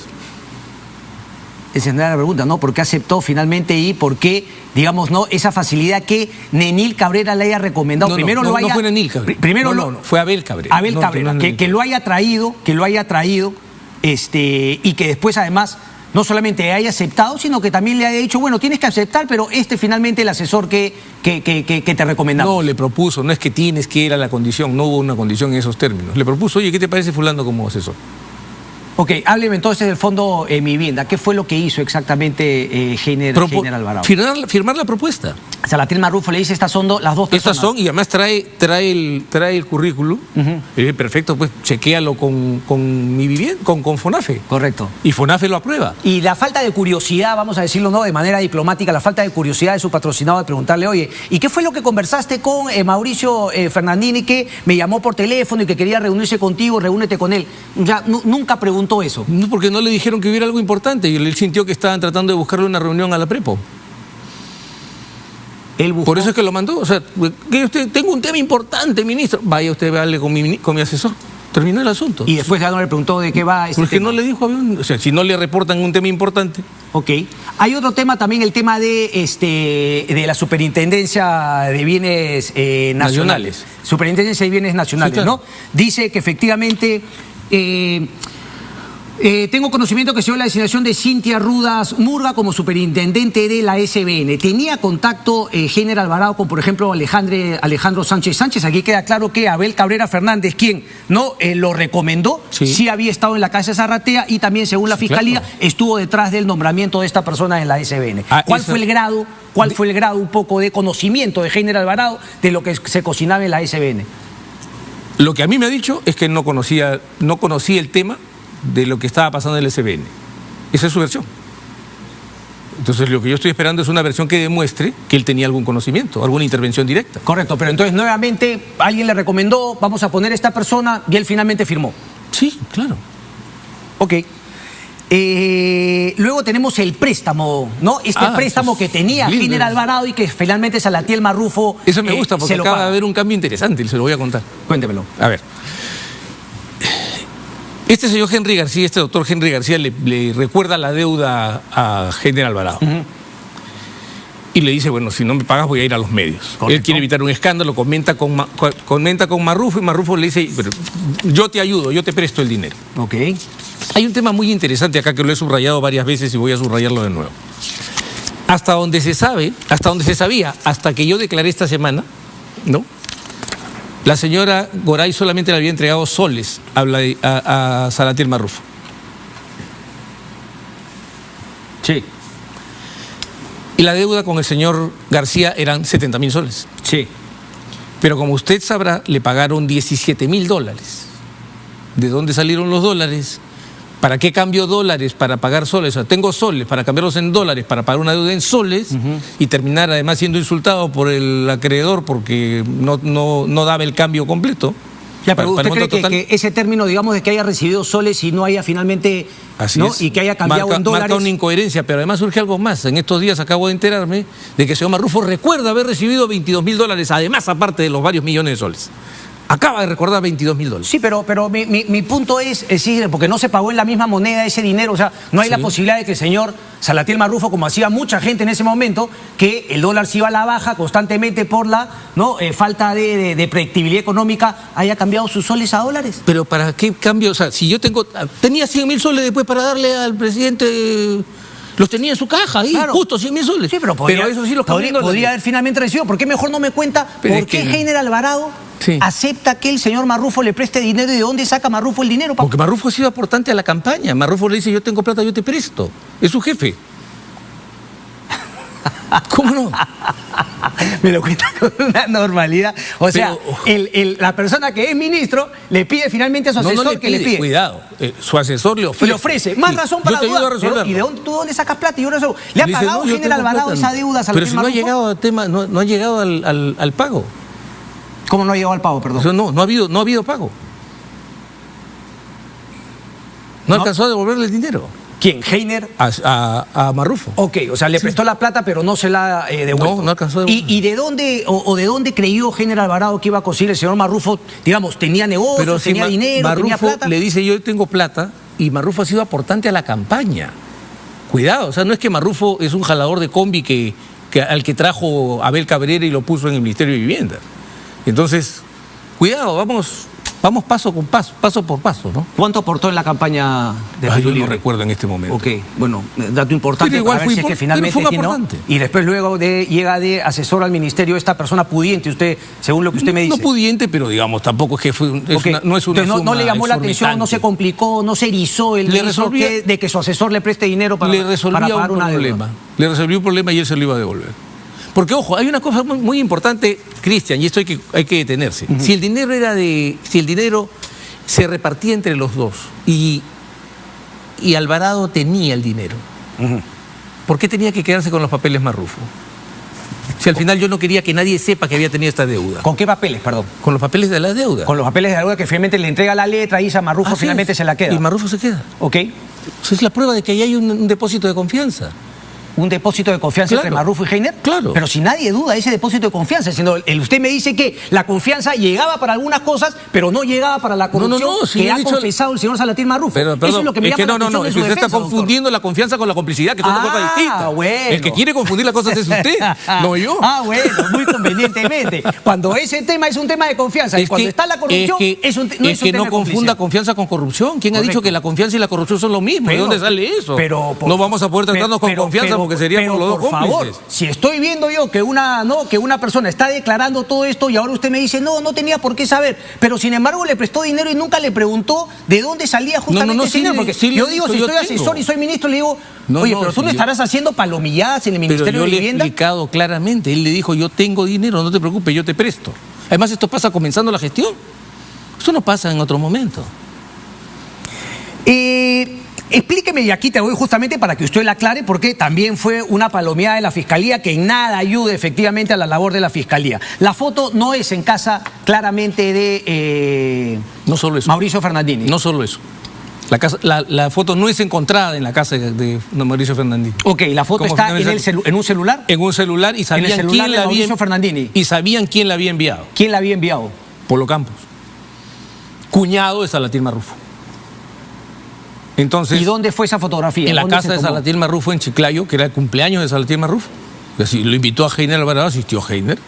Esa no era la pregunta, ¿no? ¿Por qué aceptó finalmente y por qué, digamos, no esa facilidad que Nenil Cabrera le haya recomendado? No fue Nenil Cabrera. Primero fue Abel Cabrera. Abel Cabrera, que lo haya traído, y que después además no solamente haya aceptado, sino que también le haya dicho, bueno, tienes que aceptar, pero finalmente el asesor que te recomendaba. No, le propuso, no es que tienes que ir a la condición, no hubo una condición en esos términos. Le propuso, oye, ¿qué te parece fulano como asesor? Ok, hábleme entonces del Fondo Mi Vivienda. ¿Qué fue lo que hizo exactamente Heiner Alvarado? Firmar la propuesta. Salatiel Marrufo le dice, estas son las dos personas. Estas son, y además trae el currículum. Perfecto, pues chequéalo con Mi Vivienda, con FONAFE. Correcto. Y FONAFE lo aprueba. Y la falta de curiosidad, vamos a decirlo, ¿no?, de manera diplomática, la falta de curiosidad de su patrocinado de preguntarle, oye, ¿y qué fue lo que conversaste con Mauricio Fernandini, que me llamó por teléfono y que quería reunirse contigo, reúnete con él? Ya nunca preguntó eso. No, porque no le dijeron que hubiera algo importante y él sintió que estaban tratando de buscarle una reunión a la Prepo. Él buscó... Por eso es que lo mandó. O sea, tengo un tema importante, ministro. Vaya usted a hablarle con mi asesor. Terminó el asunto. Y después ya no le preguntó de qué va ese porque tema. No le dijo, o sea, si no le reportan un tema importante. Ok. Hay otro tema también, el tema de la Superintendencia de Bienes Nacionales. Superintendencia de Bienes Nacionales, sí, claro, ¿no? Dice que efectivamente... tengo conocimiento que se dio la designación de Cintia Rudas Murga como superintendente de la SBN. ¿Tenía contacto Heiner Alvarado con, por ejemplo, Alejandro Sánchez Sánchez? Aquí queda claro que Abel Cabrera Fernández, quien no lo recomendó, sí había estado en la Casa Zarratea y también, según la Fiscalía, claro, estuvo detrás del nombramiento de esta persona en la SBN. ¿Cuál fue el grado un poco de conocimiento de Heiner Alvarado de lo que se cocinaba en la SBN? Lo que a mí me ha dicho es que no conocía el tema de lo que estaba pasando en el SBN. Esa es su versión. Entonces lo que yo estoy esperando es una versión que demuestre que él tenía algún conocimiento, alguna intervención directa. Correcto, pero entonces nuevamente alguien le recomendó, vamos a poner a esta persona, y él finalmente firmó. Sí, claro. Ok. Luego tenemos el préstamo, ¿no? Préstamo que tenía Heiner Alvarado y que finalmente Salatiel Marrufo Eso me gusta porque acaba de haber un cambio interesante y se lo voy a contar. Cuéntemelo. A ver. Este señor Henry García, este doctor Henry García le recuerda la deuda a Heiner Alvarado. Y le dice, bueno, si no me pagas voy a ir a los medios. Correcto. Él quiere evitar un escándalo, comenta con Marrufo y Marrufo le dice, pero yo te ayudo, yo te presto el dinero. Ok. Hay un tema muy interesante acá que lo he subrayado varias veces y voy a subrayarlo de nuevo. Hasta donde se sabe, hasta donde se sabía, hasta que yo declaré esta semana, ¿no? La señora Goray solamente le había entregado soles a Salatiel Marrufo. Sí. Y la deuda con el señor García eran 70.000 soles. Sí. Pero como usted sabrá, le pagaron $17.000. ¿De dónde salieron los dólares? ¿Para qué cambio dólares para pagar soles? O sea, tengo soles para cambiarlos en dólares, para pagar una deuda en soles y terminar además siendo insultado por el acreedor porque no daba el cambio completo. Ya, pero ¿usted cree que ese término, digamos, de que haya recibido soles y no haya finalmente, ¿no? Y que haya cambiado en dólares? Marca una incoherencia, pero además surge algo más. En estos días acabo de enterarme de que el señor Marrufo recuerda haber recibido $22.000, además aparte de los varios millones de soles. Acaba de recordar $22.000. Sí, pero mi punto es decir, porque no se pagó en la misma moneda ese dinero, o sea, no hay la posibilidad de que el señor Salatiel Marrufo, como hacía mucha gente en ese momento, que el dólar se iba a la baja constantemente por la falta de predictibilidad económica, haya cambiado sus soles a dólares. Pero ¿para qué cambio? O sea, si yo tenía 100.000 soles después para darle al presidente... Los tenía en su caja ahí, claro. Justo 100.000 soles. Sí, pero eso sí los podría haber finalmente recibido. ¿Por qué mejor no me cuenta por qué Heiner Alvarado acepta que el señor Marrufo le preste dinero y de dónde saca Marrufo el dinero? Porque Marrufo ha sido aportante a la campaña. Marrufo le dice, yo tengo plata, yo te presto. Es su jefe. ¿Cómo no? Me lo cuenta con una normalidad. O sea, la persona que es ministro le pide finalmente a su asesor que le pide. Cuidado, su asesor le ofrece. Y le ofrece. Más razón para dudar. ¿Y tú dónde sacas plata? Y yo no sé. ¿Le ha pagado Heiner Alvarado esa deuda a Salatiel Marrufo? Pero si no ha llegado al pago. ¿Cómo no ha llegado al pago, perdón? O sea, no ha habido pago. No alcanzó a devolverle el dinero. ¿Quién? ¿Heiner? A Marrufo. Ok, o sea, le prestó la plata, pero no se la ha devuelto. No alcanzó a devolver. ¿Y de dónde creyó Heiner Alvarado que iba a conseguir el señor Marrufo? Digamos, tenía negocios, tenía dinero, Marrufo tenía plata. Le dice, yo tengo plata, y Marrufo ha sido aportante a la campaña. Cuidado, o sea, no es que Marrufo es un jalador de combi al que trajo Abel Cabrera y lo puso en el Ministerio de Vivienda. Entonces, cuidado, vamos paso por paso, ¿no? ¿Cuánto aportó en la campaña de Yo no recuerdo en este momento. Ok, bueno, dato importante. Pero igual para ver si es que finalmente fue un aportante. Y después luego llega de asesor al ministerio esta persona pudiente, usted, según lo que usted me dice. No pudiente, pero digamos, tampoco es que no es una suma no le llamó la atención, no se complicó, no se erizó de que su asesor le preste dinero para pagar una deuda. Le resolvió un problema y él se lo iba a devolver. Porque, ojo, hay una cosa muy importante, Cristian, y esto hay que detenerse. Si el dinero se repartía entre los dos y Alvarado tenía el dinero, ¿por qué tenía que quedarse con los papeles Marrufo? Si al final yo no quería que nadie sepa que había tenido esta deuda. ¿Con qué papeles, perdón? Con los papeles de la deuda. Con los papeles de la deuda que finalmente le entrega la letra y a Marrufo finalmente se la queda. Y Marrufo se queda. Ok. Eso es la prueba de que ahí hay un depósito de confianza. Un depósito de confianza entre Marrufo y Heiner. Claro. Pero si nadie duda de ese depósito de confianza, sino usted me dice que la confianza llegaba para algunas cosas, pero no llegaba para la corrupción que ha confesado el señor Salatiel Marrufo. Pero, perdón, eso es lo que me llama la atención de su defensa, usted está confundiendo la confianza con la complicidad, que son dos cosas distintas. Bueno. El que quiere confundir las cosas es usted, no yo. Bueno, muy convenientemente. Cuando ese tema es un tema de confianza y cuando está la corrupción, es que no confunda confianza con corrupción. ¿Quién ha dicho que la confianza y la corrupción son lo mismo? ¿De dónde sale eso? No vamos a poder tratarnos con confianza porque seríamos los dos. Por favor, si estoy viendo yo que una persona está declarando todo esto y ahora usted me dice, no tenía por qué saber, pero sin embargo le prestó dinero y nunca le preguntó de dónde salía justamente ese dinero, porque yo digo, si estoy asesor y soy ministro, le digo, oye, pero tú no estarás haciendo palomilladas en el Ministerio de Vivienda. Yo le he explicado claramente, él le dijo, yo tengo dinero, no te preocupes, yo te presto. Además, esto pasa comenzando la gestión. Eso no pasa en otro momento. Explíqueme, y aquí te voy justamente para que usted la aclare, porque también fue una palomeada de la Fiscalía que en nada ayuda efectivamente a la labor de la Fiscalía. La foto no es en casa claramente de no solo eso. Mauricio Fernandini. No solo eso. La foto no es encontrada en la casa de Mauricio Fernandini. Ok, la foto está en un celular. En un celular y sabían quién la había Fernandini. Y sabían quién la había enviado. ¿Quién la había enviado? Polo Campos, cuñado de Salatiel Marrufo. Entonces, ¿y dónde fue esa fotografía? En la casa de Salatiel Marrufo en Chiclayo, que era el cumpleaños de Salatiel Marrufo. Así, lo invitó a Heiner Alvarado, asistió Heiner.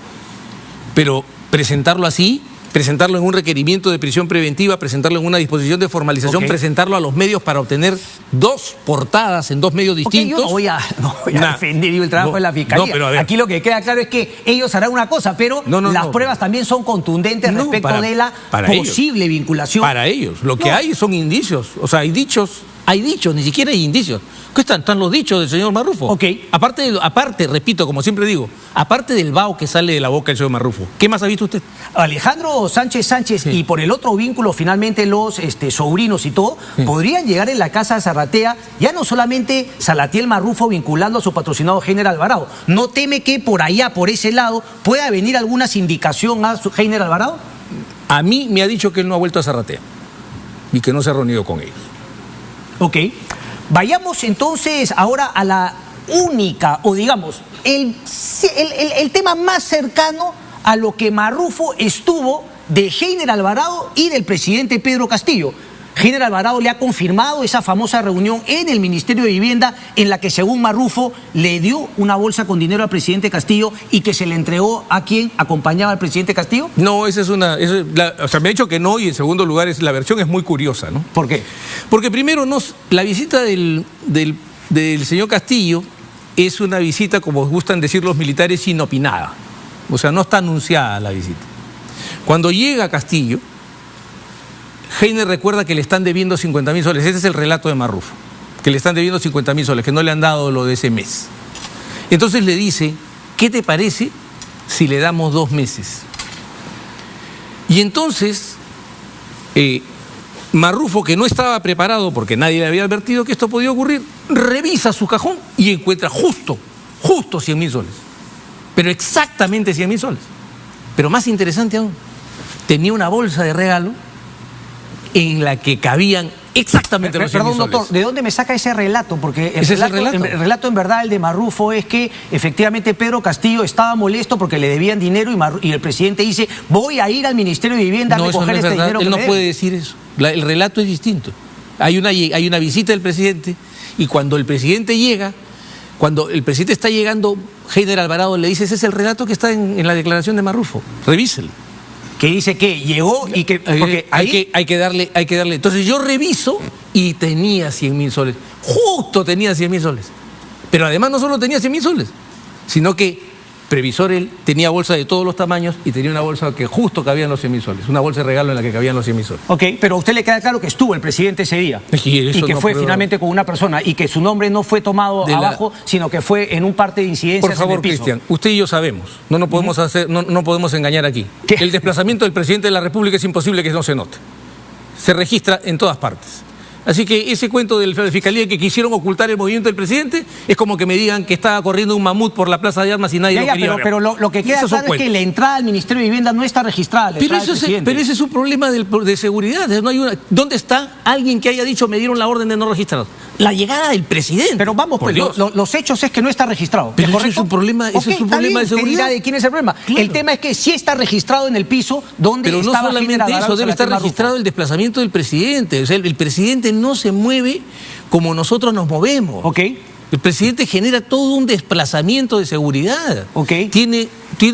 Pero presentarlo así, presentarlo en un requerimiento de prisión preventiva, presentarlo en una disposición de formalización, presentarlo a los medios para obtener 2 portadas en 2 medios distintos. Yo no voy a defender el trabajo de la Fiscalía. Pero aquí lo que queda claro es que ellos harán una cosa, pero las pruebas también son contundentes respecto de la posible vinculación. Para ellos. Lo que hay son indicios. O sea, hay dichos, ni siquiera hay indicios. ¿Qué están los dichos del señor Marrufo? Ok. Aparte, repito, como siempre digo, aparte del vaho que sale de la boca del señor Marrufo, ¿qué más ha visto usted? Alejandro Sánchez y por el otro vínculo, finalmente los sobrinos y todo, podrían llegar en la casa de Zarratea, ya no solamente Salatiel Marrufo vinculando a su patrocinado Heiner Alvarado. ¿No teme que por allá, por ese lado, pueda venir alguna sindicación a Heiner Alvarado? A mí me ha dicho que él no ha vuelto a Zarratea y que no se ha reunido con ellos. Ok. Vayamos entonces ahora a la única, o digamos, el tema más cercano a lo que Marrufo estuvo de Heiner Alvarado y del presidente Pedro Castillo. Heiner Alvarado le ha confirmado esa famosa reunión en el Ministerio de Vivienda en la que, según Marrufo, le dio una bolsa con dinero al presidente Castillo y que se le entregó a quien acompañaba al presidente Castillo. No, esa es me ha dicho que no, y en segundo lugar la versión es muy curiosa, ¿no? ¿Por qué? Porque primero la visita del señor Castillo es una visita, como gustan decir los militares, inopinada. O sea, no está anunciada la visita. Cuando llega Castillo, Heiner recuerda que le están debiendo 50.000 soles. Ese es el relato de Marrufo. Que le están debiendo 50.000 soles, que no le han dado lo de ese mes. Entonces le dice, ¿qué te parece si le damos 2 meses? Y entonces, Marrufo, que no estaba preparado porque nadie le había advertido que esto podía ocurrir, revisa su cajón y encuentra justo 100.000 soles. Pero exactamente 100.000 soles. Pero más interesante aún, tenía una bolsa de regalo en la que cabían exactamente los 100.000 soles. Perdón, doctor, ¿de dónde me saca ese relato? Porque el relato en verdad, el de Marrufo, es que efectivamente Pedro Castillo estaba molesto porque le debían dinero y el presidente dice, voy a ir al Ministerio de Vivienda a recoger este dinero. Él no puede decir eso. El relato es distinto. Hay una visita del presidente y cuando el presidente llega, cuando el presidente está llegando, Heiner Alvarado le dice, ese es el relato que está en la declaración de Marrufo. Revíselo. Que dice que llegó y que... Porque hay que darle. Entonces yo reviso y tenía 100.000 soles. Justo tenía 100.000 soles. Pero además no solo tenía 100.000 soles, sino que previsor él tenía bolsa de todos los tamaños y tenía una bolsa que justo cabían los 100.000 soles. Una bolsa de regalo en la que cabían los 100.000 soles. Ok, pero a usted le queda claro que estuvo el presidente ese día. Y que fue finalmente con una persona y que su nombre no fue tomado abajo, sino que fue en un parte de incidencias. Por favor, Cristian, usted y yo sabemos, no podemos engañar aquí. ¿Qué? El desplazamiento del presidente de la República es imposible que no se note. Se registra en todas partes. Así que ese cuento de la Fiscalía que quisieron ocultar el movimiento del presidente es como que me digan que estaba corriendo un mamut por la Plaza de Armas y nadie lo quería. Pero lo que queda claro es que la entrada al Ministerio de Vivienda no está registrada. Pero ese es un problema de seguridad. No hay ¿Dónde está alguien que haya dicho me dieron la orden de no registrar? La llegada del presidente. Pero vamos, pues, los hechos es que no está registrado. Pero ese es un problema, de seguridad. ¿De quién es el problema? Claro. El tema es que sí está registrado en el piso donde pero estaba. Pero no solamente eso, debe estar registrado el desplazamiento del presidente. O sea, el presidente no se mueve como nosotros nos movemos. Ok. El presidente genera todo un desplazamiento de seguridad. Ok. Tiene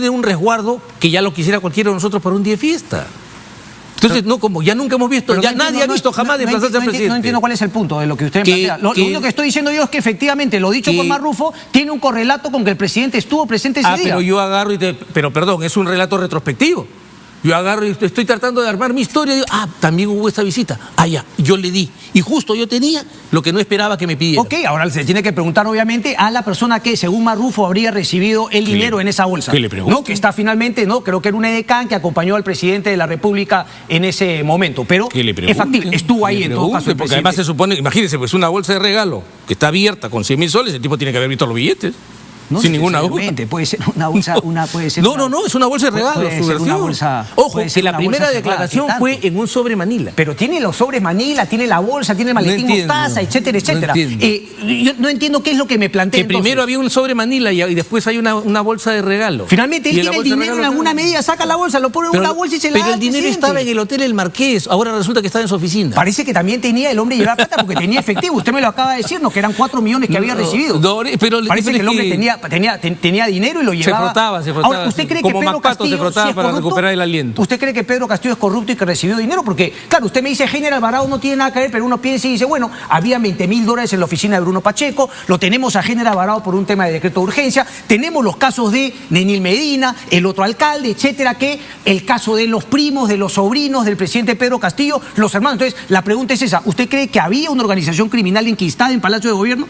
un resguardo que ya lo quisiera cualquiera de nosotros para un día de fiesta. Entonces, como ya nunca hemos visto, ya nadie ha visto jamás desplazarse al presidente. No entiendo cuál es el punto de lo que usted plantea. Lo único que estoy diciendo yo es que efectivamente, lo dicho por Marrufo, tiene un correlato con que el presidente estuvo presente ese día. Pero yo agarro pero perdón, es un relato retrospectivo. Yo agarro y estoy tratando de armar mi historia y digo, también hubo esta visita. Ya, yo le di. Y justo yo tenía lo que no esperaba que me pidiera. Ok, ahora se tiene que preguntar obviamente a la persona que, según Marrufo, habría recibido el dinero en esa bolsa. ¿Qué le pregunto? No, que está finalmente, creo que era un edecán que acompañó al presidente de la República en ese momento. Pero es factible, estuvo ahí en todo caso. Porque además se supone, imagínense, pues una bolsa de regalo que está abierta con 100.000 soles, el tipo tiene que haber visto los billetes. No, sin ninguna duda. Puede ser una bolsa, no, es una bolsa de regalo, su versión. Ojo, que la primera declaración fue en un sobre Manila. Pero tiene los sobres Manila, tiene la bolsa, tiene el maletín mostaza, etcétera, etcétera. Yo no entiendo qué es lo que me plantea. Que primero había un sobre Manila y después hay una bolsa de regalo. Finalmente él tiene el dinero en alguna medida, saca la bolsa, lo pone en una bolsa y se la da. Pero el dinero estaba en el Hotel El Marqués, ahora resulta que está en su oficina. Parece que también tenía el hombre llevar plata porque tenía efectivo. Usted me lo acaba de decirnos, que eran 4 millones que había recibido. Pero parece que el hombre tenía dinero y lo llevaba. Se frotaba. Ahora, ¿usted cree como que Pedro Castillo se frotaba para recuperar el aliento? ¿Usted cree que Pedro Castillo es corrupto y que recibió dinero? Porque, claro, usted me dice, Heiner Alvarado no tiene nada que ver, pero uno piensa y dice, bueno, había $20.000 en la oficina de Bruno Pacheco, lo tenemos a Heiner Alvarado por un tema de decreto de urgencia, tenemos los casos de Nenil Medina, el otro alcalde, etcétera, que el caso de los primos, de los sobrinos del presidente Pedro Castillo, los hermanos. Entonces, la pregunta es esa, ¿usted cree que había una organización criminal enquistada en Palacio de Gobierno?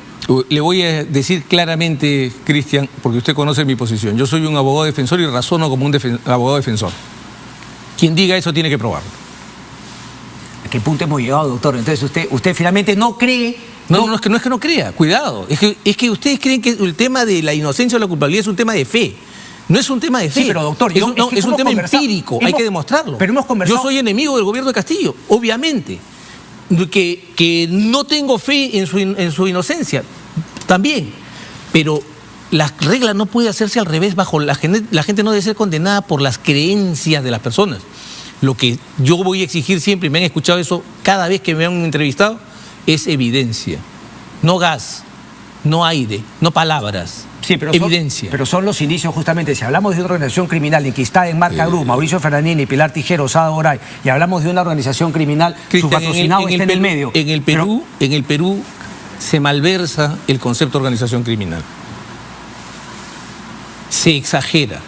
Le voy a decir claramente, Cristian, porque usted conoce mi posición. Yo soy un abogado defensor y razono como un abogado defensor. Quien diga eso tiene que probarlo. ¿A qué punto hemos llegado, doctor? Entonces usted finalmente no cree... No es que no crea, cuidado. Es que ustedes creen que el tema de la inocencia o la culpabilidad es un tema de fe. No es un tema de fe. Sí, pero doctor, es un tema empírico, hay que demostrarlo. Pero hemos conversado... Yo soy enemigo del gobierno de Castillo, obviamente. Que no tengo fe en su inocencia, también. Pero la regla no puede hacerse al revés. La gente no debe ser condenada por las creencias de las personas. Lo que yo voy a exigir siempre, y me han escuchado eso cada vez que me han entrevistado, es evidencia. No gas, no aire, no palabras. Sí, pero evidencia. Pero son los inicios justamente. Si hablamos de una organización criminal enquistada en Marca Group, Mauricio Ferrandini, Pilar Tijero, Sada Oray, y hablamos de una organización criminal, su patrocinado está en el medio. En el Perú se malversa el concepto de organización criminal. Se exagera.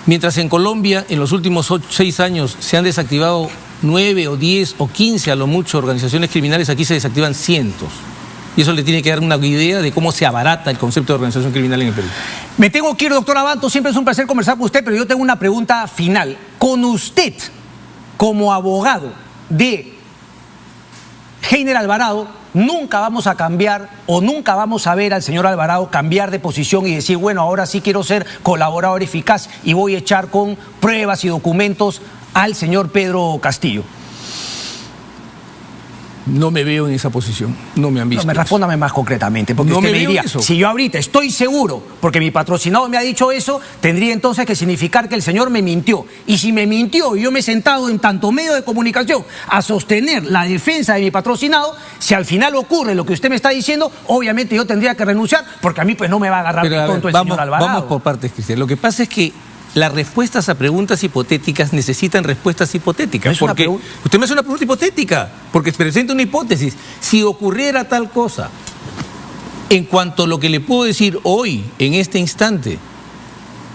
Mientras en Colombia, en los últimos 6 años, se han desactivado 9 o 10 o 15 a lo mucho organizaciones criminales, aquí se desactivan cientos. Y eso le tiene que dar una idea de cómo se abarata el concepto de organización criminal en el Perú. Me tengo que ir, doctor Abanto. Siempre es un placer conversar con usted, pero yo tengo una pregunta final. Con usted, como abogado de Heiner Alvarado, nunca vamos a cambiar o nunca vamos a ver al señor Alvarado cambiar de posición y decir, bueno, ahora sí quiero ser colaborador eficaz y voy a echar con pruebas y documentos al señor Pedro Castillo. No me veo en esa posición, no me han visto. No, respóndame más concretamente, porque no usted me diría, eso. Si yo ahorita estoy seguro, porque mi patrocinado me ha dicho eso, tendría entonces que significar que el señor me mintió. Y si me mintió y yo me he sentado en tanto medio de comunicación a sostener la defensa de mi patrocinado, si al final ocurre lo que usted me está diciendo, obviamente yo tendría que renunciar, porque a mí pues no me va a agarrar de tonto el señor Alvarado. Vamos por partes, Cristian. Lo que pasa es que las respuestas a preguntas hipotéticas necesitan respuestas hipotéticas. Porque usted me hace una pregunta hipotética, porque presenta una hipótesis. Si ocurriera tal cosa, en cuanto a lo que le puedo decir hoy, en este instante,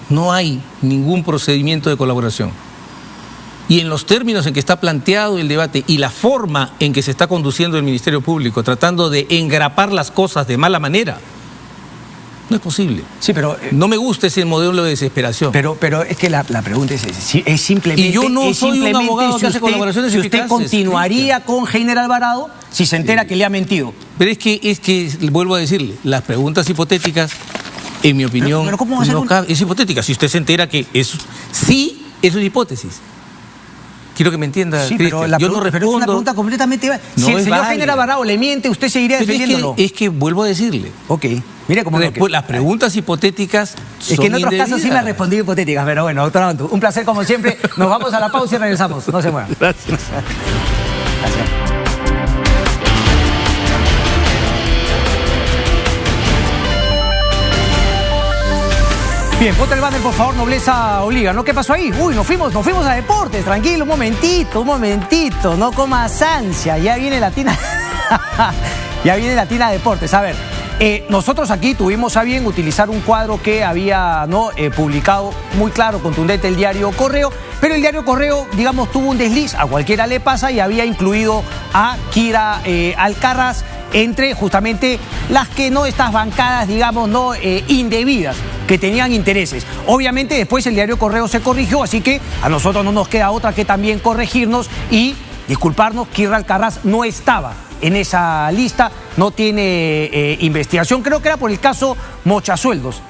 no hay ningún procedimiento de colaboración. Y en los términos en que está planteado el debate y la forma en que se está conduciendo el Ministerio Público, tratando de engrapar las cosas de mala manera, no es posible. Sí, pero no me gusta ese modelo de desesperación. Pero es que la pregunta es simplemente... Y yo no soy un abogado que hace colaboraciones eficaces. ¿Usted continuaría con Heiner Alvarado si se entera que le ha mentido? Pero es que, vuelvo a decirle, las preguntas hipotéticas, en mi opinión, pero ¿cómo va a ser es hipotética. Si usted se entera que sí es una hipótesis. Quiero que me entienda, sí, pero yo no respondo. Pero es una pregunta completamente... No, si el señor Heiner Alvarado le miente, ¿usted seguiría defendiéndolo? Es que vuelvo a decirle. Ok. Mire cómo las preguntas hipotéticas es que en otros casos sí me ha respondido hipotéticas, pero bueno, doctor Abanto, un placer como siempre. Nos vamos a la pausa y regresamos. No se muevan. Gracias. Gracias. Bien, ponte el banner, por favor, Nobleza Obliga, ¿no? ¿Qué pasó ahí? Uy, nos fuimos a deportes, tranquilo, un momentito, no comas ansia, ya viene Latina, ya viene Latina Deportes. A ver, nosotros aquí tuvimos a bien utilizar un cuadro que había publicado muy claro, contundente el diario Correo, pero el diario Correo, digamos, tuvo un desliz, a cualquiera le pasa, y había incluido a Kira Alcaraz entre justamente las que estas bancadas, digamos, indebidas, que tenían intereses. Obviamente después el diario Correo se corrigió, así que a nosotros no nos queda otra que también corregirnos y disculparnos. Kira Alcaraz no estaba en esa lista, no tiene investigación. Creo que era por el caso Mochasueldos,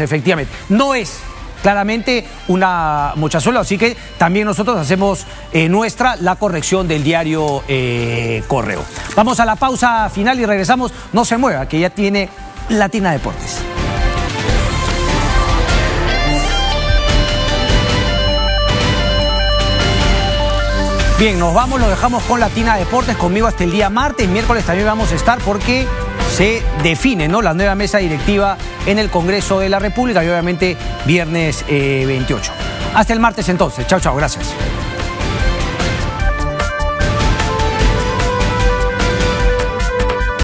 efectivamente. No es claramente una Mochasueldo, así que también nosotros hacemos nuestra la corrección del diario Correo. Vamos a la pausa final y regresamos. No se mueva, que ya tiene Latina Deportes. Bien, nos vamos, lo dejamos con Latina Deportes, conmigo hasta el día martes. Miércoles también vamos a estar porque se define, ¿no?, la nueva mesa directiva en el Congreso de la República y obviamente viernes 28. Hasta el martes entonces. Chao, chao, gracias.